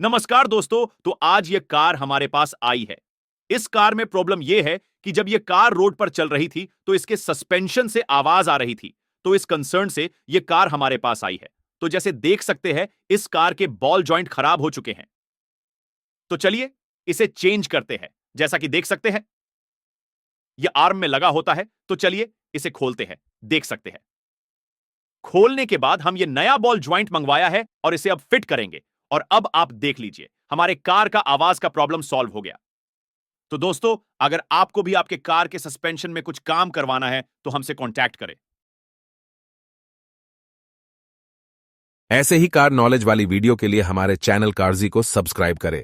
नमस्कार दोस्तों। तो आज ये कार हमारे पास आई है। इस कार में प्रॉब्लम यह है कि जब ये कार रोड पर चल रही थी तो इसके सस्पेंशन से आवाज आ रही थी। तो इस कंसर्न से ये कार हमारे पास आई है। तो जैसे देख सकते हैं इस कार के बॉल जॉइंट खराब हो चुके हैं। तो चलिए इसे चेंज करते हैं। जैसा कि देख सकते हैं यह आर्म में लगा होता है। तो चलिए इसे खोलते हैं। देख सकते हैं खोलने के बाद हम ये नया बॉल ज्वाइंट मंगवाया है और इसे अब फिट करेंगे। और अब आप देख लीजिए हमारे कार का आवाज का प्रॉब्लम सॉल्व हो गया। तो दोस्तों अगर आपको भी आपके कार के सस्पेंशन में कुछ काम करवाना है तो हमसे कांटेक्ट करें। ऐसे ही कार नॉलेज वाली वीडियो के लिए हमारे चैनल कारजी को सब्सक्राइब करें।